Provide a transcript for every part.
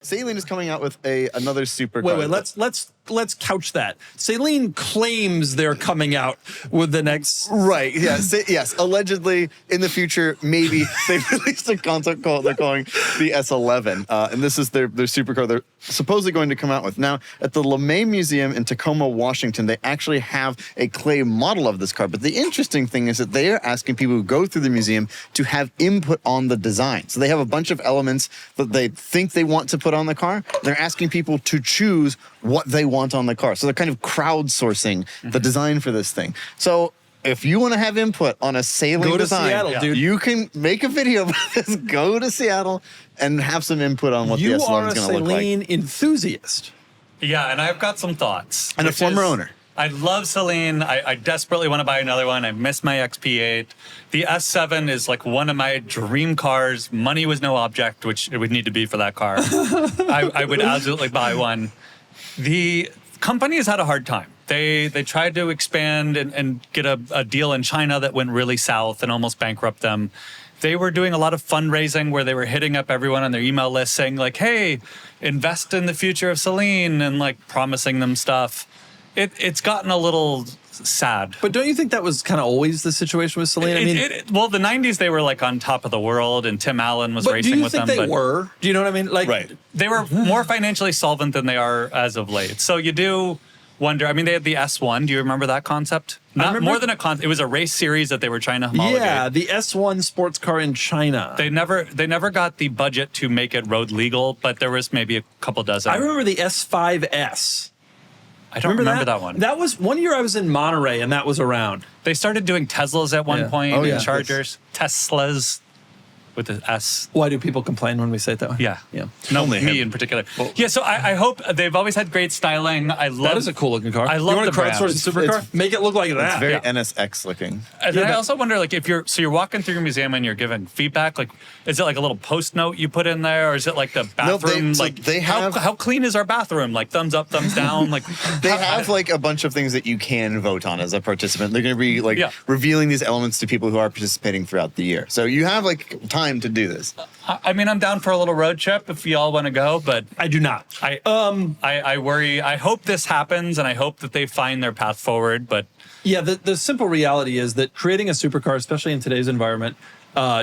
Saleen is coming out with another supercar. Wait, let's couch that. Saleen claims they're coming out with the next. Right. Yes. Allegedly, in the future, maybe they've released a concept called they're calling the S11, and this is their supercar they're supposedly going to come out with. Now, at the LeMay Museum in Tacoma, Washington, they actually have a clay model of this car. But the interesting thing is that they are asking people who go through the museum to have input on the design. So they have a bunch of elements that they think they want to put on the car. They're asking people to choose what they want on the car. So they're kind of crowdsourcing the design for this thing. So if you want to have input on a Saleen design, Seattle, dude. You can make a video about this, go to Seattle, and have some input on what the S11 is going to look like. You are a Saleen enthusiast. Yeah, and I've got some thoughts. And a former owner. I love Saleen. I desperately want to buy another one. I miss my XP8. The S7 is like one of my dream cars. Money was no object, which it would need to be for that car. I would absolutely buy one. The company has had a hard time. They tried to expand and get a deal in China that went really south and almost bankrupt them. They were doing a lot of fundraising where they were hitting up everyone on their email list saying like, hey, invest in the future of Saleen, and like promising them stuff. It's gotten a little sad. But don't you think that was kind of always the situation with Saleen? Well, the 90s, they were like on top of the world, and Tim Allen was racing with them. Do you think they were? Do you know what I mean? Like, right. They were more financially solvent than they are as of late. So you do wonder. I mean, they had the S1. Do you remember that concept? Not more than a concept. It was a race series that they were trying to homologate. Yeah, the S1 sports car in China. They never got the budget to make it road legal, but there was maybe a couple dozen. I remember the S5S. I don't remember that one. That was one year I was in Monterey, and that was around. They started doing Teslas at one point, Oh, yeah. and Chargers. Teslas with the S. Why do people complain when we say it that way? Yeah. Yeah. No, Only me him. in particular. Yeah, so I hope they've always had great styling. I love That is a cool looking car. I love you want the a crowdsourced brand. supercar? Make it look like that. It's very Yeah. NSX looking. And then I also wonder, like, if you're walking through your museum and you're giving feedback, like, is it like a little post note you put in there, or is it like the bathroom? How clean is our bathroom? Like thumbs up, thumbs down. Like They have like a bunch of things that you can vote on as a participant. They're going to be like revealing these elements to people who are participating throughout the year. So you have like time to do this. I mean, I'm down for a little road trip if y'all want to go, but I do not. I worry. I hope this happens, and I hope that they find their path forward. But Yeah, the simple reality is that creating a supercar, especially in today's environment,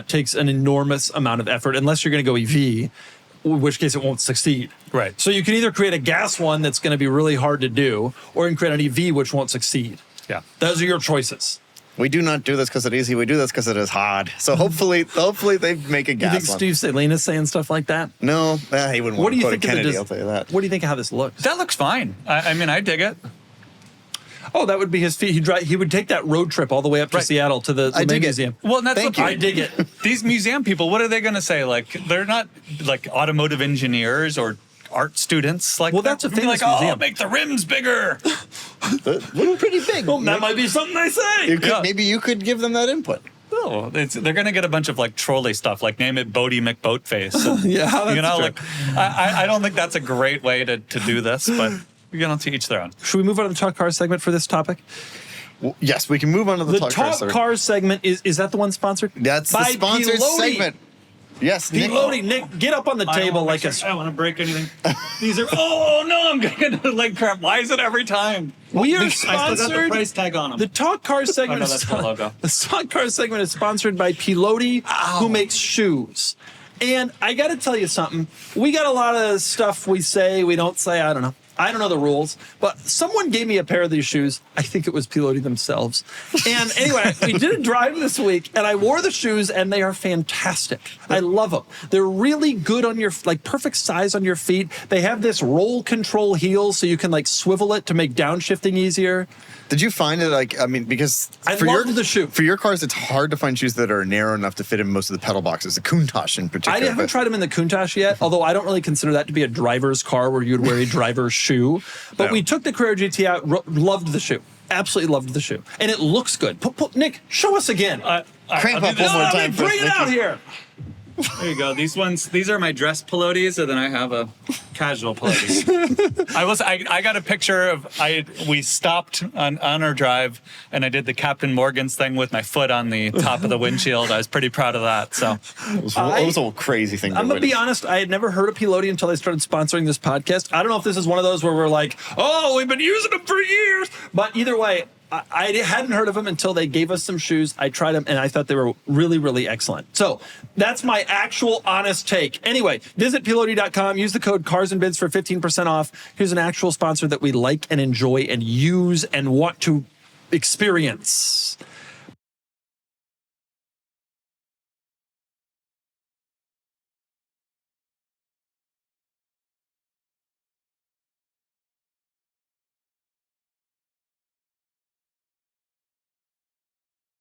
takes an enormous amount of effort, unless you're going to go EV, in which case it won't succeed. Right. So you can either create a gas one that's going to be really hard to do, or you can create an EV which won't succeed. yeah, Those are your choices. We do not do this because it's easy. We do this because it is hard. So hopefully they make a You gas think one. Steve Saleen is saying stuff like that? No, he wouldn't What want do you to think quote of Kennedy, I'll tell you that. What do you think of how this looks? that looks fine. I mean, I dig it. Oh, that would be his feat. He would take that road trip all the way up to Seattle to the dig it. museum. Well, that's Thank the you. I dig it. These museum people, what are they going to say? Like, they're not like automotive engineers or art students. Like, Well, that's a they're famous like, museum. oh, make the rims bigger. We're pretty big. Well, that might be something I say. Maybe you could give them that input. No, they're going to get a bunch of like trolley stuff, like name it Bodie McBoatface. And, Yeah, that's you know, true. like I don't think that's a great way to do this, but to each their own. Should we move on to the Talk Cars segment for this topic? Well, yes, we can move on to the The Talk Talk Cars segment, is that the one sponsored? That's the By sponsored Piloti. segment. Yes, Nick. Piloti, Nick, get up on the table like a... I don't want to break anything. These are. Oh no, I'm gonna like crap. Why is it every time? We are I still got the sponsored... price tag on them. The Talk Cars segment, Oh, no, that's the logo. The Talk Cars segment is sponsored by Piloti, who makes shoes. And I got to tell you something. We got a lot of stuff we say, we don't say. I don't know. I don't know the rules, but someone gave me a pair of these shoes. I think it was Piloti themselves. And anyway, we did a drive this week, and I wore the shoes, and they are fantastic. I love them. They're really good on your, like, perfect size on your feet. They have this roll control heel, so you can, like, swivel it to make downshifting easier. Did you find it like, I mean, because I love the shoe. For your cars, it's hard to find shoes that are narrow enough to fit in most of the pedal boxes, the Countach in particular. I haven't tried them in the Countach yet, although I don't really consider that to be a driver's car where you'd wear a driver's shoe. But we took the Carrera GT out, loved the shoe. Absolutely loved the shoe. And it looks good. Nick, show us again. Cramp up one more time. Bring it out here. There you go. These are my dress Pilotis, and then I have a casual Piloti. I got a picture of we stopped on our drive, and I did the Captain Morgan's thing with my foot on the top of the windshield. I was pretty proud of that. So It was a crazy thing. I'm gonna be honest. I had never heard of Piloti until they started sponsoring this podcast. I don't know if this is one of those where we're like, oh, we've been using them for years. But either way, I hadn't heard of them until they gave us some shoes. I tried them, and I thought they were really, really excellent. So that's my actual honest take. Anyway, visit Piloti.com. Use the code CarsandBids for 15% off. Here's an actual sponsor that we like and enjoy and use and want to experience.